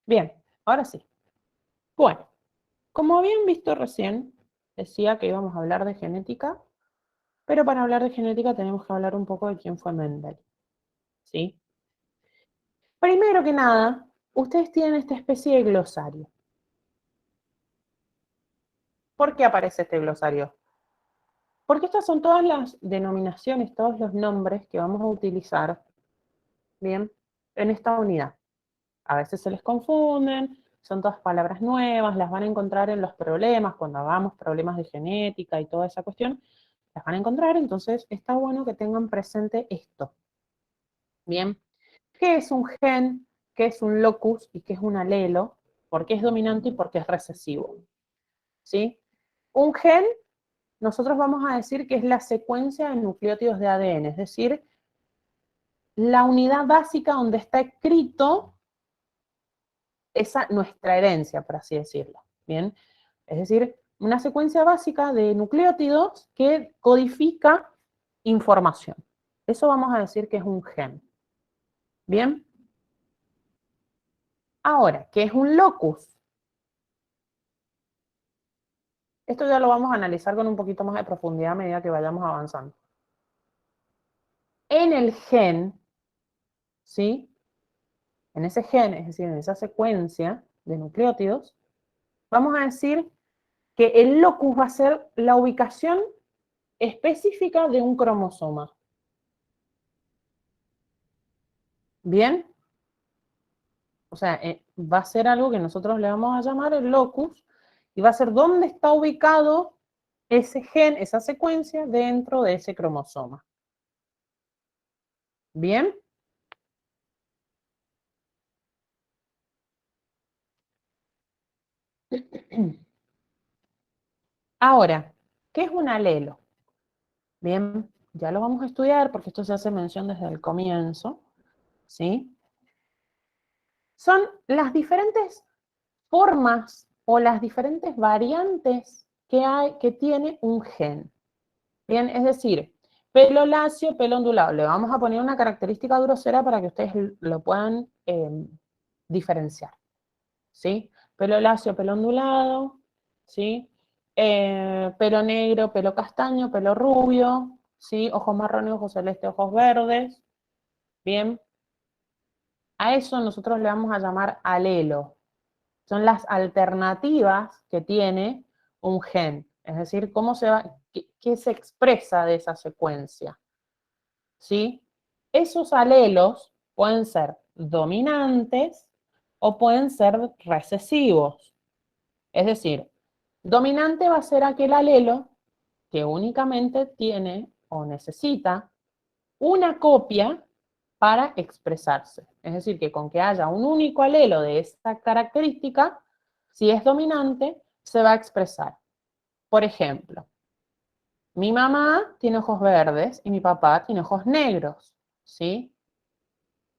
Bien, ahora sí. Bueno, como habían visto recién, decía que íbamos a hablar de genética, pero para hablar de genética tenemos que hablar un poco de quién fue Mendel, ¿sí? Primero que nada, ustedes tienen esta especie de glosario. ¿Por qué aparece este glosario? Porque estas son todas las denominaciones, todos los nombres que vamos a utilizar, ¿bien? En esta unidad. A veces se les confunden, son todas palabras nuevas, las van a encontrar en los problemas, cuando hagamos problemas de genética y toda esa cuestión, las van a encontrar, entonces está bueno que tengan presente esto. Bien, ¿qué es un gen? ¿Qué es un locus? ¿Y qué es un alelo? ¿Por qué es dominante y por qué es recesivo? ¿Sí? Un gen, nosotros vamos a decir que es la secuencia de nucleótidos de ADN, es decir, la unidad básica donde está escrito esa nuestra herencia, por así decirlo. Bien, es decir, una secuencia básica de nucleótidos que codifica información. Eso vamos a decir que es un gen. Bien. Ahora, ¿qué es un locus? Esto ya lo vamos a analizar con un poquito más de profundidad a medida que vayamos avanzando. En el gen, ¿sí? En ese gen, es decir, en esa secuencia de nucleótidos, vamos a decir que el locus va a ser la ubicación específica de un cromosoma. ¿Bien? O sea, va a ser algo que nosotros le vamos a llamar el locus y va a ser dónde está ubicado ese gen, esa secuencia dentro de ese cromosoma. ¿Bien? Ahora, ¿qué es un alelo? Bien, ya lo vamos a estudiar porque esto se hace mención desde el comienzo, ¿sí? Son las diferentes formas o las diferentes variantes que tiene un gen. Bien, es decir, pelo lacio, pelo ondulado. Le vamos a poner una característica grosera para que ustedes lo puedan diferenciar, ¿sí? Pelo lacio, pelo ondulado, ¿sí? Pelo negro, pelo castaño, pelo rubio, ¿sí? Ojos marrones, ojos celestes, ojos verdes, ¿bien? A eso nosotros le vamos a llamar alelo. Son las alternativas que tiene un gen. Es decir, cómo se va, qué se expresa de esa secuencia. ¿Sí? Esos alelos pueden ser dominantes o pueden ser recesivos. Es decir, dominante va a ser aquel alelo que únicamente tiene o necesita una copia para expresarse. Es decir, que con que haya un único alelo de esta característica, si es dominante, se va a expresar. Por ejemplo, mi mamá tiene ojos verdes y mi papá tiene ojos negros, ¿sí?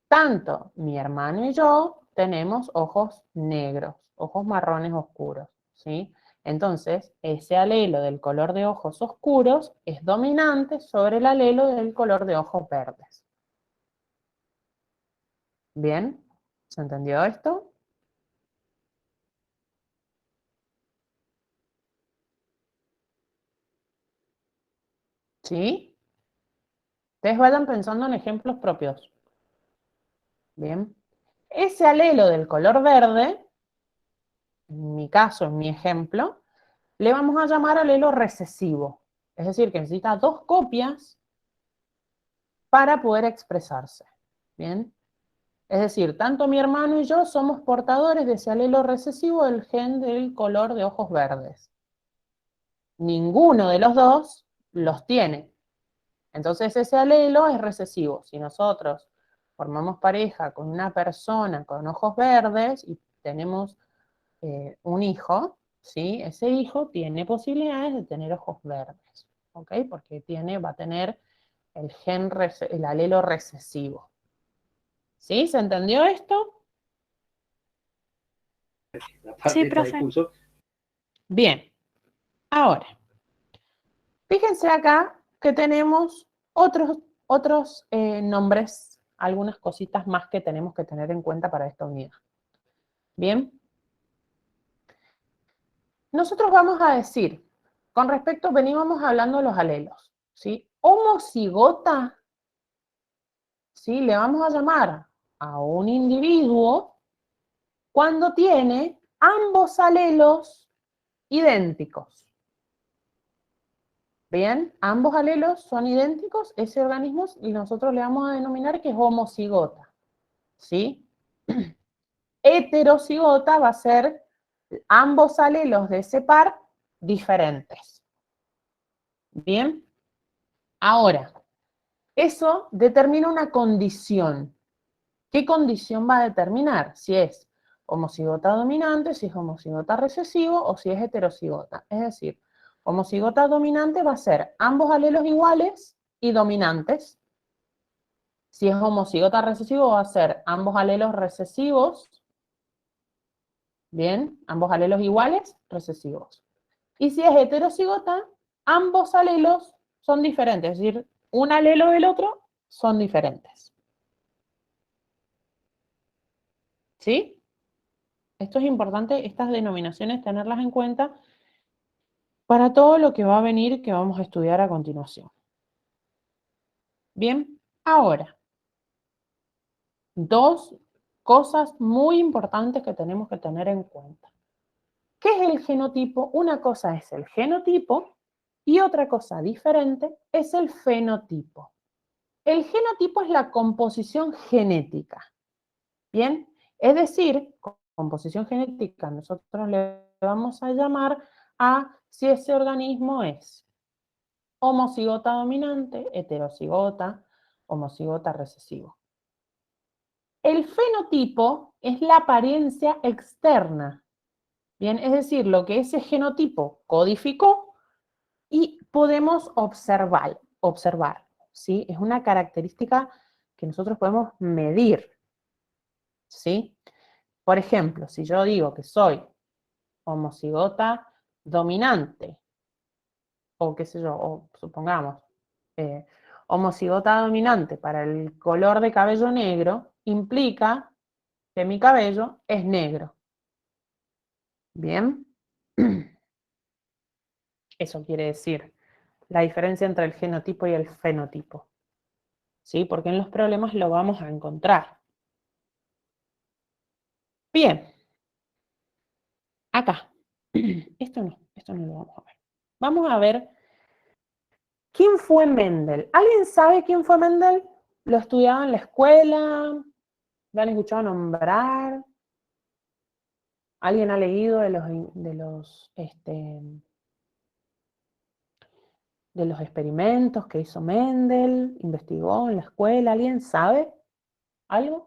Tanto mi hermano y yo tenemos ojos negros, ojos marrones oscuros, ¿sí? Entonces, ese alelo del color de ojos oscuros es dominante sobre el alelo del color de ojos verdes. ¿Bien? ¿Se entendió esto? ¿Sí? Ustedes vayan pensando en ejemplos propios. Bien. Ese alelo del color verde, en mi caso, en mi ejemplo, le vamos a llamar alelo recesivo. Es decir, que necesita dos copias para poder expresarse. ¿Bien? Es decir, tanto mi hermano y yo somos portadores de ese alelo recesivo del gen del color de ojos verdes. Ninguno de los dos los tiene. Entonces ese alelo es recesivo. Si nosotros formamos pareja con una persona con ojos verdes y tenemos un hijo, ¿sí? Ese hijo tiene posibilidades de tener ojos verdes, ¿ok? Porque va a tener el alelo recesivo. ¿Sí? ¿Se entendió esto? Sí, profe. Bien. Ahora, fíjense acá que tenemos otros nombres, algunas cositas más que tenemos que tener en cuenta para esta unidad. Bien. Nosotros vamos a decir, con respecto, veníamos hablando de los alelos, ¿sí? Homocigota, ¿sí? Le vamos a llamar a un individuo cuando tiene ambos alelos idénticos. Bien, ambos alelos son idénticos, ese organismo, y nosotros le vamos a denominar que es homocigota, ¿sí? Heterocigota va a ser ambos alelos de ese par diferentes. Bien, ahora, eso determina una condición. ¿Qué condición va a determinar? Si es homocigota dominante, si es homocigota recesivo o si es heterocigota. Es decir, homocigota dominante va a ser ambos alelos iguales y dominantes. Si es homocigota recesivo va a ser ambos alelos recesivos. Bien, ambos alelos iguales, recesivos. Y si es heterocigota, ambos alelos son diferentes, es decir, un alelo del otro son diferentes. ¿Sí? Esto es importante, estas denominaciones, tenerlas en cuenta para todo lo que va a venir, que vamos a estudiar a continuación. Bien, ahora, dos cosas muy importantes que tenemos que tener en cuenta. ¿Qué es el genotipo? Una cosa es el genotipo y otra cosa diferente es el fenotipo. El genotipo es la composición genética, ¿bien? Es decir, composición genética nosotros le vamos a llamar a si ese organismo es homocigota dominante, heterocigota, homocigota recesivo. El fenotipo es la apariencia externa, ¿bien? Es decir, lo que ese genotipo codificó y podemos observar, ¿sí? Es una característica que nosotros podemos medir, ¿sí? Por ejemplo, si yo digo que soy homocigota dominante, o qué sé yo, o supongamos, eh, homocigota dominante para el color de cabello negro, implica que mi cabello es negro. ¿Bien? Eso quiere decir la diferencia entre el genotipo y el fenotipo. ¿Sí? Porque en los problemas lo vamos a encontrar. Bien. Acá. Esto no lo vamos a ver. Vamos a ver quién fue Mendel. ¿Alguien sabe quién fue Mendel? ¿Lo estudiaba en la escuela? ¿Lo han escuchado nombrar? ¿Alguien ha leído de los experimentos que hizo Mendel? ¿Investigó en la escuela? ¿Alguien sabe algo?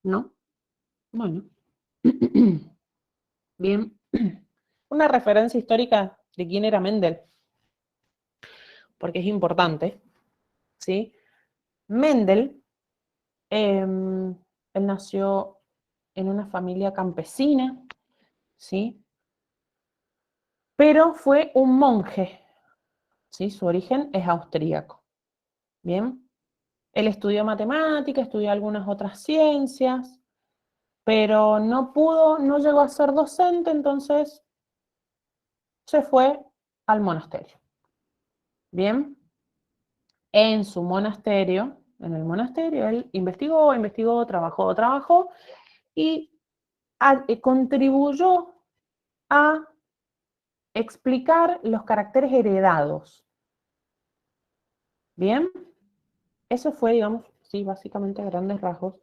¿No? Bueno. Bien. Una referencia histórica de quién era Mendel, porque es importante, ¿sí? Mendel, él nació en una familia campesina, ¿sí? Pero fue un monje, ¿sí? Su origen es austríaco, ¿bien? Él estudió matemática, estudió algunas otras ciencias, pero no llegó a ser docente, entonces se fue al monasterio, ¿bien? En el monasterio, él investigó, trabajó, y contribuyó a explicar los caracteres heredados. ¿Bien? Eso fue, digamos, sí, básicamente a grandes rasgos.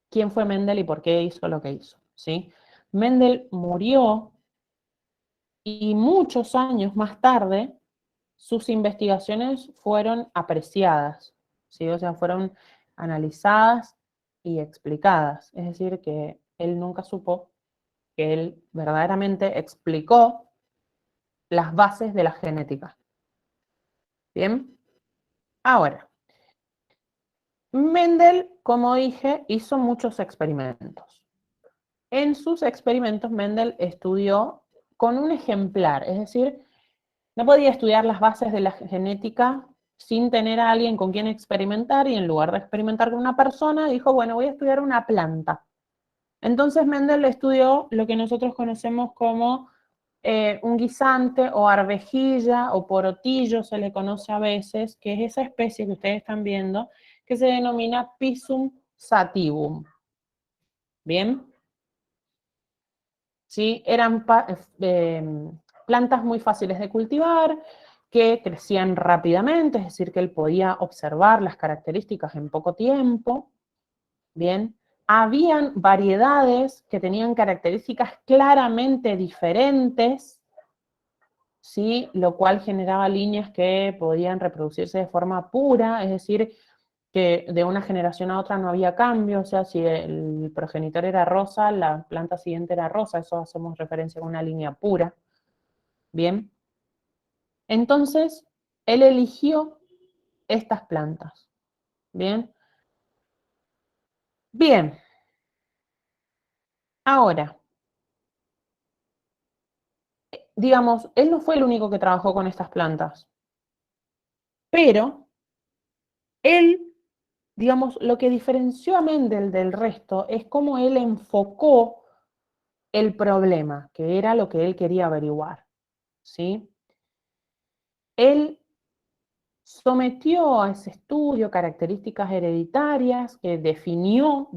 ¿Quién fue Mendel y por qué hizo lo que hizo? ¿Sí? Mendel murió y muchos años más tarde sus investigaciones fueron apreciadas, ¿sí? O sea, fueron analizadas y explicadas. Es decir, que él nunca supo que él verdaderamente explicó las bases de la genética. Bien, ahora, Mendel, como dije, hizo muchos experimentos. En sus experimentos, Mendel estudió con un ejemplar, es decir, no podía estudiar las bases de la genética sin tener a alguien con quien experimentar, y en lugar de experimentar con una persona, dijo, bueno, voy a estudiar una planta. Entonces Mendel estudió lo que nosotros conocemos como un guisante o arvejilla o porotillo, se le conoce a veces, que es esa especie que ustedes están viendo, que se denomina Pisum sativum. ¿Bien? ¿Sí? Eran plantas muy fáciles de cultivar, que crecían rápidamente, es decir, que él podía observar las características en poco tiempo. Bien, habían variedades que tenían características claramente diferentes, ¿sí? Lo cual generaba líneas que podían reproducirse de forma pura, es decir, que de una generación a otra no había cambio, o sea, si el progenitor era rosa, la planta siguiente era rosa, eso hacemos referencia a una línea pura. Bien, entonces él eligió estas plantas. Bien, bien, ahora, digamos, él no fue el único que trabajó con estas plantas, pero él, digamos, lo que diferenció a Mendel del resto es cómo él enfocó el problema, que era lo que él quería averiguar, ¿sí? Él sometió a ese estudio características hereditarias que definió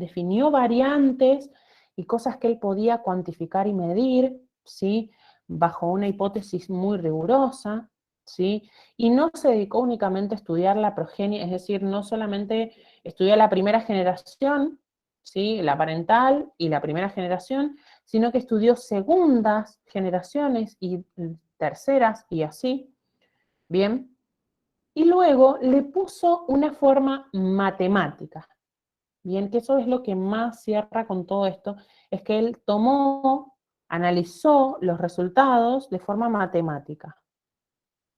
variantes y cosas que él podía cuantificar y medir, ¿sí? Bajo una hipótesis muy rigurosa, ¿sí? Y no se dedicó únicamente a estudiar la progenie, es decir, no solamente estudió la primera generación, ¿sí? La parental y la primera generación, sino que estudió segundas generaciones y terceras y así, ¿bien? Y luego le puso una forma matemática. Bien, que eso es lo que más cierra con todo esto, es que él analizó los resultados de forma matemática.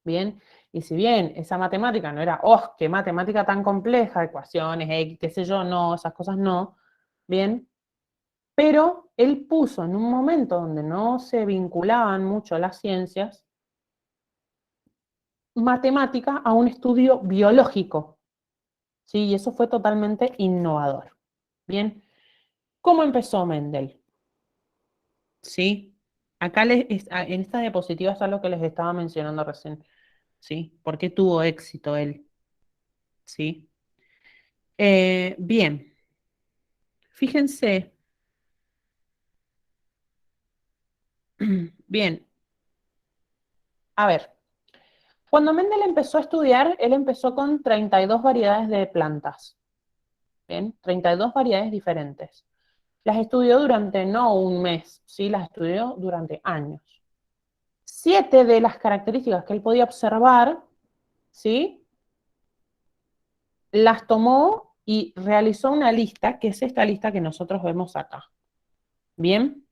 Bien, y si bien esa matemática no era, oh, qué matemática tan compleja, ecuaciones, X, qué sé yo, no, esas cosas no, bien, pero él puso en un momento donde no se vinculaban mucho las ciencias, matemática a un estudio biológico. ¿Sí? Y eso fue totalmente innovador. Bien, ¿cómo empezó Mendel? ¿Sí? Acá en esta diapositiva está lo que les estaba mencionando recién. ¿Sí? ¿Por qué tuvo éxito él? ¿Sí? Bien, fíjense, bien, a ver, cuando Mendel empezó a estudiar, él empezó con 32 variedades de plantas, ¿bien? 32 variedades diferentes. Las estudió durante no un mes, ¿sí? Las estudió durante años. 7 de las características que él podía observar, ¿sí? Las tomó y realizó una lista, que es esta lista que nosotros vemos acá. ¿Bien?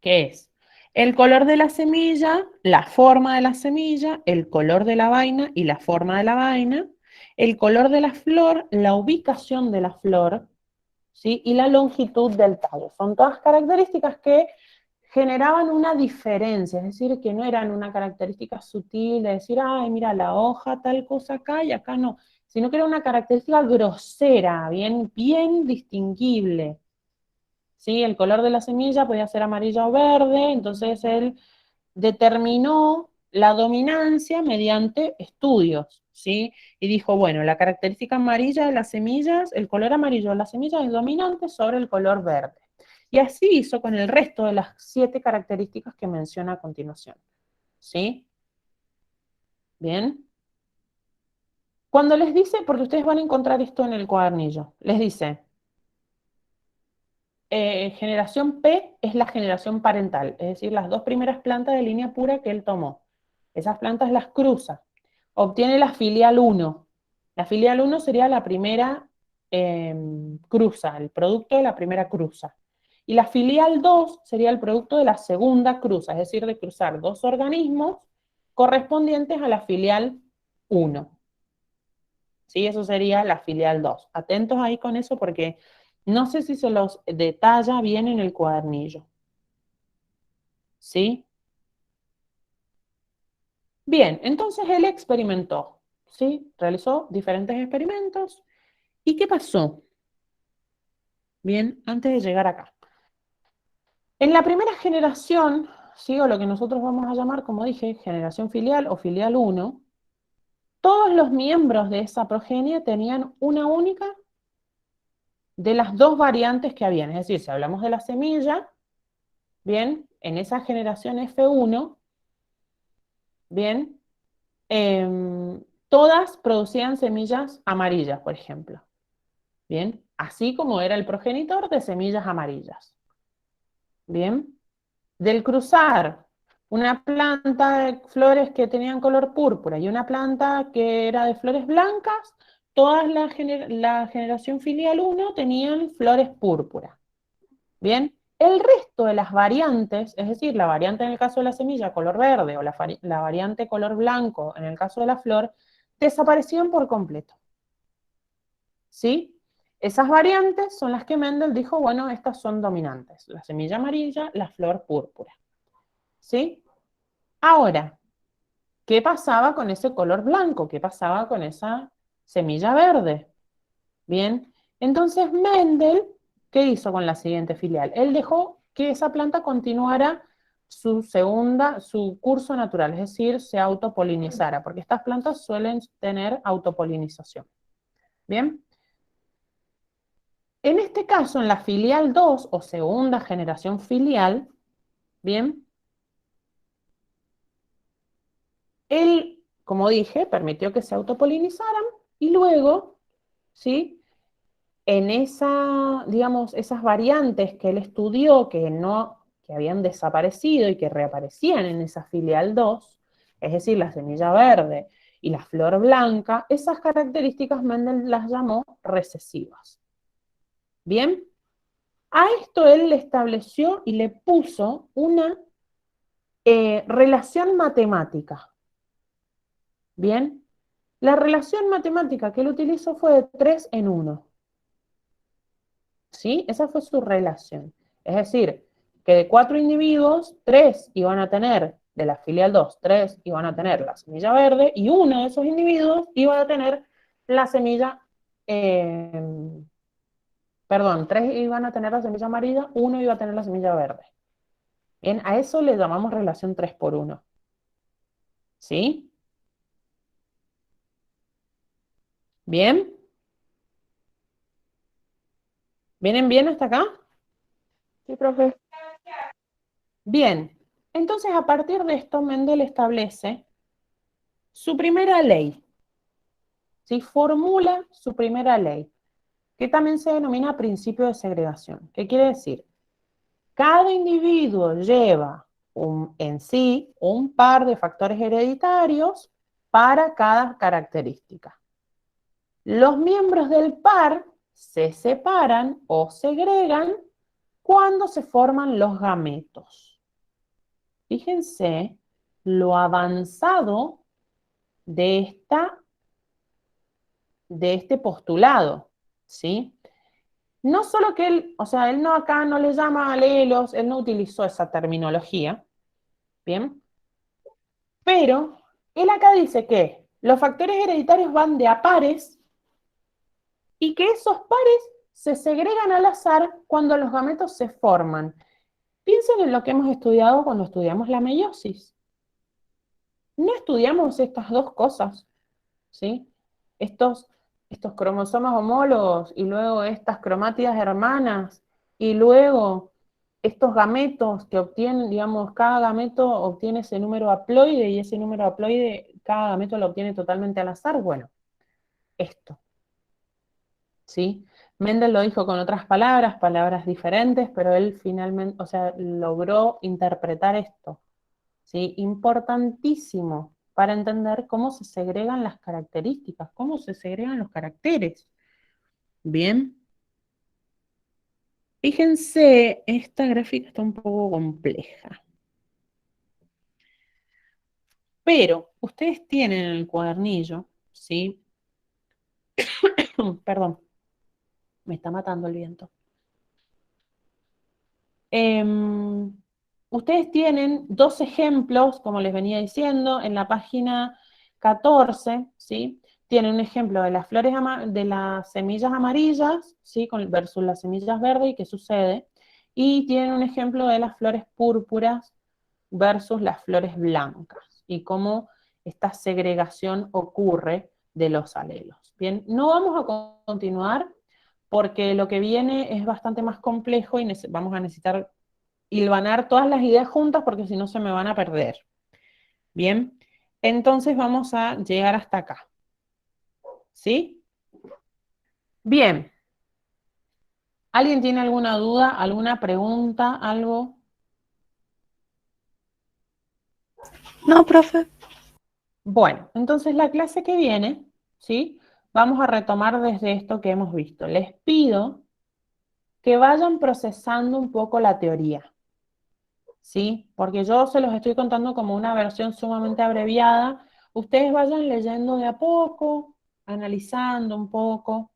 ¿Qué es? El color de la semilla, la forma de la semilla, el color de la vaina y la forma de la vaina, el color de la flor, la ubicación de la flor, ¿sí? Y la longitud del tallo. Son todas características que generaban una diferencia, es decir, que no eran una característica sutil de decir, ay, mira, la hoja tal cosa acá y acá no, sino que era una característica grosera, bien, bien distinguible. ¿Sí? El color de la semilla podía ser amarillo o verde, entonces él determinó la dominancia mediante estudios, ¿sí? Y dijo, bueno, la característica amarilla de las semillas, el color amarillo de las semillas es dominante sobre el color verde. Y así hizo con el resto de las 7 características que menciona a continuación, ¿sí? Bien. Cuando les dice, porque ustedes van a encontrar esto en el cuadernillo, les dice, generación P es la generación parental, es decir, las 2 primeras plantas de línea pura que él tomó. Esas plantas las cruza. Obtiene la filial 1. La filial 1 sería la primera cruza, el producto de la primera cruza. Y la filial 2 sería el producto de la segunda cruza, es decir, de cruzar 2 organismos correspondientes a la filial 1. ¿Sí? Eso sería la filial 2. Atentos ahí con eso porque no sé si se los detalla bien en el cuadernillo. ¿Sí? Bien, entonces él experimentó, ¿sí? Realizó diferentes experimentos. ¿Y qué pasó? Bien, antes de llegar acá. En la primera generación, ¿sí? O lo que nosotros vamos a llamar, como dije, generación filial o filial 1, todos los miembros de esa progenie tenían una única de las dos variantes que habían. Es decir, si hablamos de la semilla, bien, en esa generación F1, bien, todas producían semillas amarillas, por ejemplo. Bien, así como era el progenitor de semillas amarillas. Bien, del cruzar una planta de flores que tenían color púrpura y una planta que era de flores blancas, todas la generación filial 1 tenían flores púrpura. Bien, el resto de las variantes, es decir, la variante en el caso de la semilla color verde o la variante color blanco en el caso de la flor, desaparecían por completo. ¿Sí? Esas variantes son las que Mendel dijo, bueno, estas son dominantes. La semilla amarilla, la flor púrpura. ¿Sí? Ahora, ¿qué pasaba con ese color blanco? ¿Qué pasaba con esa semilla verde? Bien, entonces Mendel, ¿qué hizo con la siguiente filial? Él dejó que esa planta continuara su curso natural, es decir, se autopolinizara, porque estas plantas suelen tener autopolinización. Bien, en este caso, en la filial 2 o segunda generación filial, bien, él, como dije, permitió que se autopolinizaran y luego, ¿sí? En digamos, esas variantes que él estudió que habían desaparecido y que reaparecían en esa filial 2, es decir, la semilla verde y la flor blanca, esas características Mendel las llamó recesivas. Bien, a esto él le estableció y le puso una relación matemática. Bien, la relación matemática que él utilizó fue de 3 en 1. ¿Sí? Esa fue su relación. Es decir, que de 4 individuos, 3 iban a tener, de la filial 2, 3 iban a tener la semilla verde y uno de esos individuos iba a tener la semilla, perdón, 3 iban a tener la semilla amarilla, uno iba a tener la semilla verde. Bien, a eso le llamamos relación 3 por 1. ¿Sí? ¿Bien? ¿Vienen bien hasta acá? Sí, profe. Bien. Entonces, a partir de esto, Mendel establece su primera ley. ¿Sí? Formula su primera ley, que también se denomina principio de segregación. ¿Qué quiere decir? Cada individuo lleva en sí un par de factores hereditarios para cada característica. Los miembros del par se separan o segregan cuando se forman los gametos. Fíjense lo avanzado de, de este postulado, ¿sí? No solo que él, o sea, él no acá no le llama alelos, él no utilizó esa terminología, ¿bien? Pero él acá dice que los factores hereditarios van de a pares y que esos pares se segregan al azar cuando los gametos se forman. Piensen en lo que hemos estudiado cuando estudiamos la meiosis. No estudiamos estas dos cosas, ¿sí? Estos, estos cromosomas homólogos y luego estas cromátidas hermanas y luego estos gametos que obtienen, digamos, cada gameto obtiene ese número haploide y ese número haploide, cada gameto lo obtiene totalmente al azar. Bueno, esto, ¿sí? Mendel lo dijo con otras palabras, palabras diferentes, pero él finalmente, o sea, logró interpretar esto, ¿sí? Importantísimo para entender cómo se segregan las características, cómo se segregan los caracteres. Bien. Fíjense, esta gráfica está un poco compleja. Pero ustedes tienen en el cuadernillo, ¿sí? Perdón, me está matando el viento. Ustedes tienen dos ejemplos, como les venía diciendo, en la página 14, ¿sí? Tienen un ejemplo de las flores de las semillas amarillas, ¿sí? Versus las semillas verdes y qué sucede. Y tienen un ejemplo de las flores púrpuras versus las flores blancas y cómo esta segregación ocurre de los alelos. Bien, no vamos a continuar porque lo que viene es bastante más complejo y vamos a necesitar hilvanar todas las ideas juntas porque si no se me van a perder. Bien, entonces vamos a llegar hasta acá. ¿Sí? Bien. ¿Alguien tiene alguna duda, alguna pregunta, algo? No, profe. Bueno, entonces la clase que viene, ¿sí? Vamos a retomar desde esto que hemos visto. Les pido que vayan procesando un poco la teoría, ¿sí? Porque yo se los estoy contando como una versión sumamente abreviada. Ustedes vayan leyendo de a poco, analizando un poco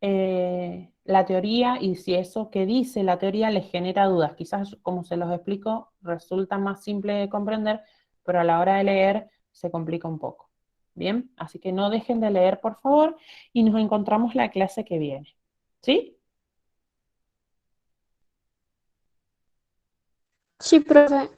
la teoría y si eso que dice la teoría les genera dudas. Quizás, como se los explico, resulta más simple de comprender, pero a la hora de leer se complica un poco. Bien, así que no dejen de leer, por favor, y nos encontramos la clase que viene. ¿Sí? Sí, profe.